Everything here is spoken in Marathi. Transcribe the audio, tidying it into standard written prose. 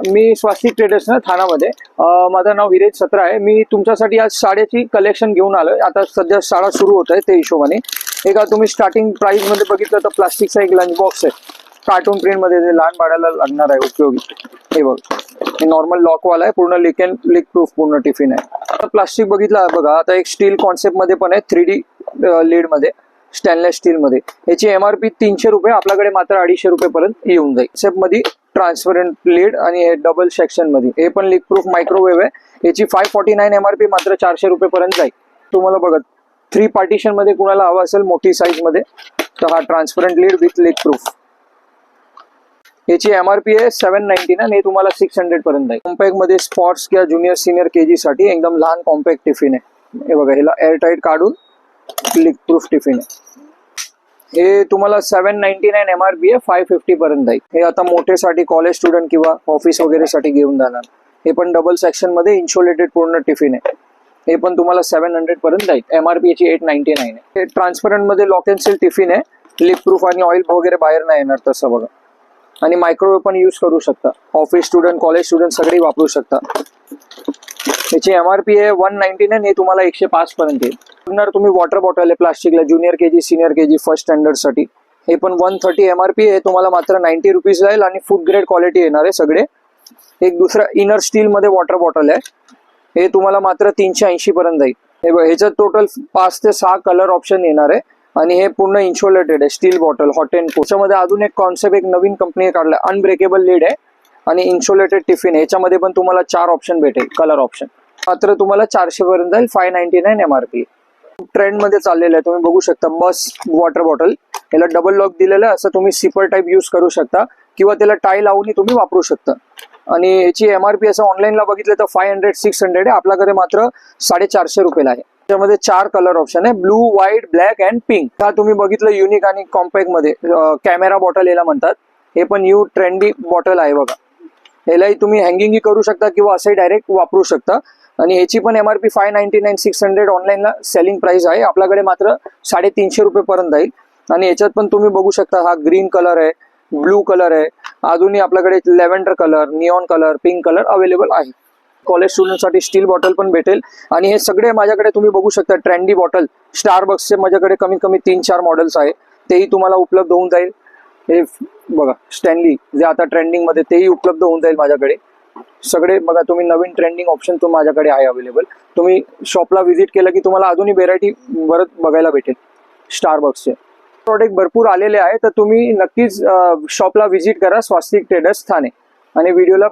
मी स्वास्तिक ट्रेडर्स ना ठाण्यामध्ये, माझं नाव विरेज सत्रा आहे। मी तुमच्यासाठी आज साड्याची कलेक्शन घेऊन आलोय। आता सध्या शाळा सुरू होत आहे, ते हिशोबाने एका तुम्ही स्टार्टिंग प्राइस मध्ये बघितलं तर प्लास्टिकचा एक लंच बॉक्स आहे, कार्टून प्रिंट मध्ये, जे लहान बाळाला लागणार आहे उपयोगी। हे बघ, हे नॉर्मल लॉक वाला आहे, पूर्ण लीक प्रूफ पूर्ण टिफिन आहे। प्लास्टिक बघितलं बघा, आता एक स्टील कॉन्सेप्ट मध्ये पण आहे, 3D लीड मध्ये, स्टेनलेस स्टील मध्ये। याची MRP 300 रुपये, आपल्याकडे मात्र 250 रुपये पर्यंत येऊन जाईल। कॉन्सेप्ट मध्ये ट्रान्सपरंट लीड आणि हे डबल सेक्शन मध्ये, हे पण लीक प्रूफ मायक्रोवेव्ह आहे। याची 549 MRP, मात्र 400 रुपये पर्यंत जाईल। तुम्हाला बघा 3 पार्टिशन मध्ये कुणाला हवा असेल मोठी साईज मध्ये, तर हा transparent lead with leak proof. याची MRP आहे 799, हे तुम्हाला 600 पर्यंत आहे। कॉम्पॅक्ट मध्ये स्पॉट्स किंवा ज्युनियर सिनियर KG साठी एकदम लहान कॉम्पॅक्ट टिफिन आहे। हे बघा, ह्याला एअर टाईट काढून लीक प्रूफ टिफिन आहे। हे तुम्हाला 799 MRP आहे, 550 पर्यंत आहे। हे आता मोठेसाठी कॉलेज स्टुडंट किंवा ऑफिस वगैरे साठी घेऊन जाणार। हे पण डबल सेक्शन मध्ये इन्सुलेटेड पूर्ण टिफिन आहे। हे पण तुम्हाला 700 पर्यंत जाईल। MRP याची 899 आहे। हे ट्रान्सपरंट मध्ये लॉक अँड सील टिफिन आहे, लीक प्रूफ आणि ऑइल वगैरे बाहेर नाही येणार तसं बघा। आणि मायक्रोवेव्ह पण यूज करू शकता, ऑफिस स्टुडंट कॉलेज स्टुडंट सगळे वापरू शकता। याची MRP आहे 199, हे तुम्हाला 105 पर्यंत येईल। तुम्ही वॉटर बॉटल आहे प्लास्टिकला, junior KG senior KG first standard साठी, हे पण 130 MRP आहे, तुम्हाला मात्र 90 रुपीज जाईल आणि फूड ग्रेड क्वालिटी येणार आहे सगळे। एक दुसरा इनर स्टील मध्ये वॉटर बॉटल आहे, हे तुम्हाला मात्र 380 पर्यंत जाईल। हे बघा, ह्याच्यात टोटल 5 ते 6 कलर ऑप्शन येणार आहे आणि हे पूर्ण इन्सुलेटेड आहे, steel bottle hot and cold. त्याच्यामध्ये अजून एक कॉन्सेप्ट, एक नवीन कंपनी काढला, अनब्रेकेबल लीड आहे आणि इन्सुलेटेड टिफिन आहे। याच्यामध्ये पण तुम्हाला 4 ऑप्शन भेटेल, कलर ऑप्शन, मात्र तुम्हाला 400 पर्यंत जाईल, 599 MRP। ट्रेंड मध्ये चाललेलं आहे, तुम्ही बघू शकता, बस वॉटर बॉटल, याला डबल लॉक दिलेलं आहे, असं तुम्ही सिपर टाईप यूज करू शकता किंवा त्याला टाय लावून तुम्ही वापरू शकता। आणि याची MRP असं ऑनलाईनला बघितलं तर 500-600 आहे, आपल्याकडे मात्र 450 रुपयाला आहे। त्यामध्ये 4 कलर ऑप्शन आहे, blue, white, black and pink. हा तुम्ही बघितलं युनिक आणि कॉम्पॅक्ट मध्ये कॅमेरा बॉटल याला म्हणतात। हे पण न्यू ट्रेंडी बॉटल आहे बघा, यालाही तुम्ही हँगिंग करू शकता किंवा असंही डायरेक्ट वापरू शकता। आणि याची पण MRP 599-600 ऑनलाईनला सेलिंग प्राइस आहे, आपल्याकडे मात्र 350 रुपये पर्यंत जाईल। आणि याच्यात पण तुम्ही बघू शकता, हा ग्रीन कलर आहे, ब्लू कलर आहे, अजूनही आपल्याकडे lavender colour, neon colour, pink colour available आहे। कॉलेज स्टुडंट साठी स्टील बॉटल पण भेटेल। आणि हे सगळे माझ्याकडे तुम्ही बघू शकता, ट्रेंडी बॉटल स्टारबक्सचे माझ्याकडे कमीत कमी 3-4 मॉडेल्स आहे, तेही तुम्हाला उपलब्ध होऊन जाईल। हे बघा स्टॅनली, जे आता ट्रेंडिंग मध्ये, तेही उपलब्ध होऊन जाईल माझ्याकडे सगळे। बघा तुम्ही नवीन ट्रेंडिंग ऑप्शन तो माझ्याकडे आहे अवेलेबल। तुम्ही शॉपला व्हिजिट केलं की तुम्हाला अजूनही व्हेरायटी बरंच बघायला भेटेल। स्टारबक्सचे प्रोडक्ट भरपूर आलेले आहे, तर तुम्ही नक्कीच शॉपला व्हिजिट करा, स्वास्तिक ट्रेडर्स ठाणे, आणि व्हिडिओला